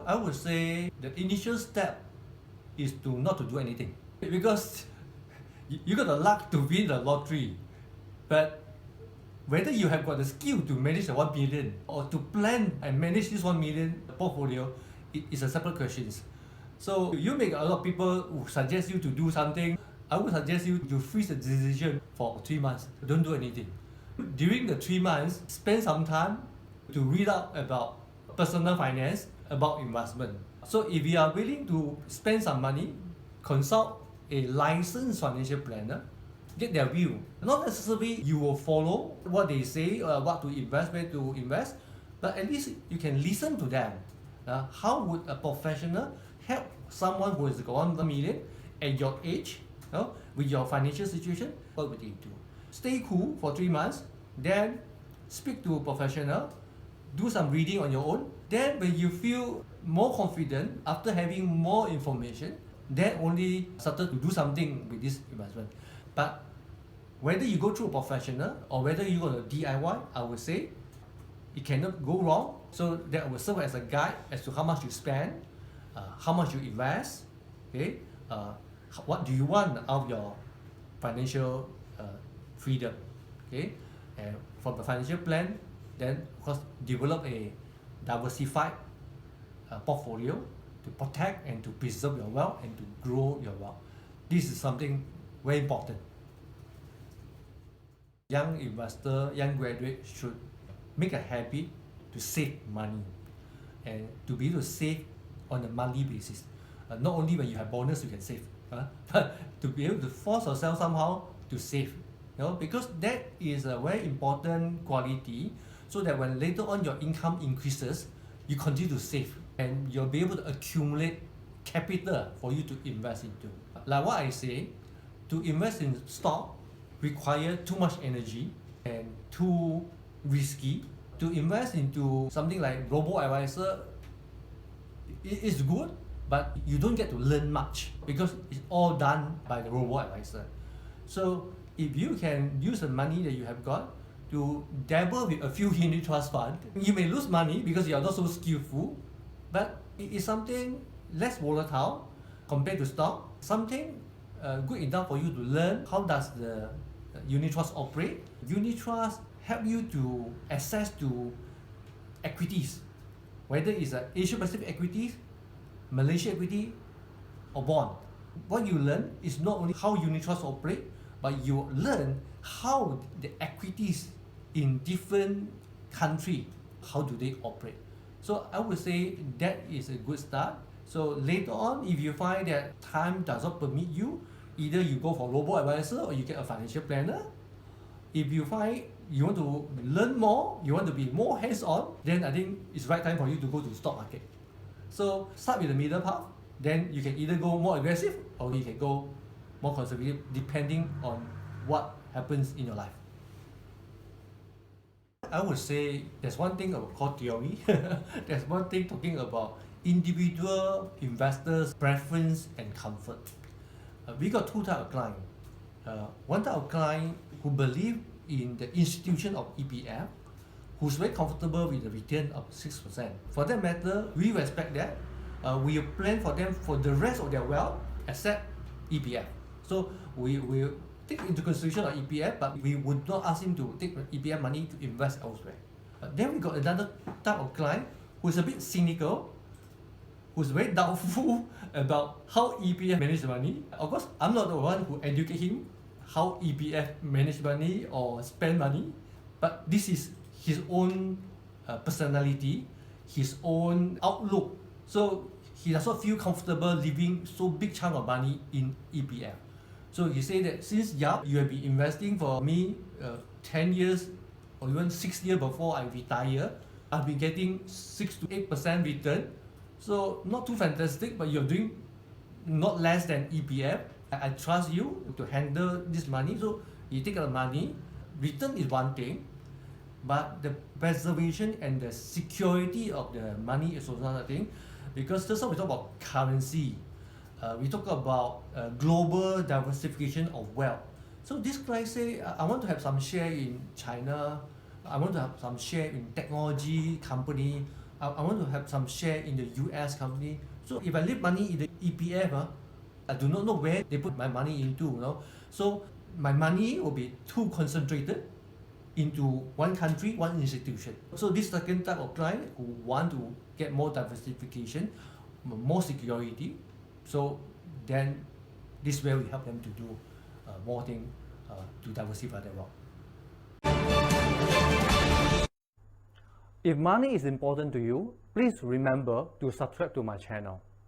I would say the initial step is to not to do anything because you got the luck to win the lottery, but whether you have got the skill to manage the 1 million or to plan and manage this 1 million portfolio is a separate question. So you make a lot of people who suggest you to do something. I would suggest you to freeze the decision for 3 months. Don't do anything. During the 3 months, spend some time to read up about personal finance, about investment. So if you are willing to spend some money, consult a licensed financial planner, get their view. Not necessarily you will follow what they say or what to invest, where to invest, but at least you can listen to them. How would a professional help someone who has got 1 million at your age, with your financial situation? What would they do? Stay cool for 3 months, then speak to a professional, do some reading on your own. Then when you feel more confident after having more information, then only started to do something with this investment. But whether you go through a professional or whether you go to DIY, I would say it cannot go wrong. So that will serve as a guide as to how much you spend, how much you invest, okay? What do you want out of your financial freedom, okay? And from the financial plan, then of course develop a diversified portfolio to protect and to preserve your wealth and to grow your wealth. This is something very important. Young investor, young graduate should make a habit to save money and to be able to save on a monthly basis. Not only when you have bonus you can save, but to be able to force yourself somehow to save, because that is a very important quality, so that when later on your income increases, you continue to save and you'll be able to accumulate capital for you to invest into. Like what I say, to invest in stock require too much energy and too risky. To invest into something like robo-advisor, it is good, but you don't get to learn much because it's all done by the robo-advisor. So if you can use the money that you have got to dabble with a few unit trust fund, you may lose money because you are not so skillful, but it is something less volatile compared to stock, something good enough for you to learn how does the unit trust operate. Unit trust help you to access to equities, whether it's Asia Pacific equities, Malaysia equity, or bond. What you learn is not only how unit trusts operate, but you learn how the equities in different countries, how do they operate. So I would say that is a good start. So later on, if you find that time does not permit you, either you go for robo-advisor or you get a financial planner. If you find you want to learn more, you want to be more hands-on, then I think it's right time for you to go to stock market. So start with the middle path, then you can either go more aggressive or you can go more conservative depending on what happens in your life. I would say there's one thing called theory. There's one thing talking about individual investors' preference and comfort. We got two types of clients. One type of client who believe in the institution of EPF, who's very comfortable with the return of 6%. For that matter, we respect that. We plan for them for the rest of their wealth except EPF. So we will take into consideration of EPF, but we would not ask him to take EPF money to invest elsewhere. Then we got another type of client who's a bit cynical, who's very doubtful about how EPF manage money. Of course, I'm not the one who educate him how EPF manage money or spend money, but this is his own personality, his own outlook. So he does not feel comfortable leaving so big chunk of money in EPF. So he said that since Yap, you have been investing for me 10 years or even 6 years before I retire, I've been getting 6 to 8% return. So not too fantastic, but you're doing not less than EPF. I trust you to handle this money. So you take the money, return is one thing, but the preservation and the security of the money is also another thing. Because just now we talk about currency, we talk about global diversification of wealth. So this guy say, I want to have some share in China, I want to have some share in technology company, I want to have some share in the US company. So if I leave money in the EPF, I do not know where they put my money into, you know. So my money will be too concentrated into one country, one institution. So this second type of client who want to get more diversification, more security. So then this is where we help them to do more things to diversify their wealth. If money is important to you, please remember to subscribe to my channel.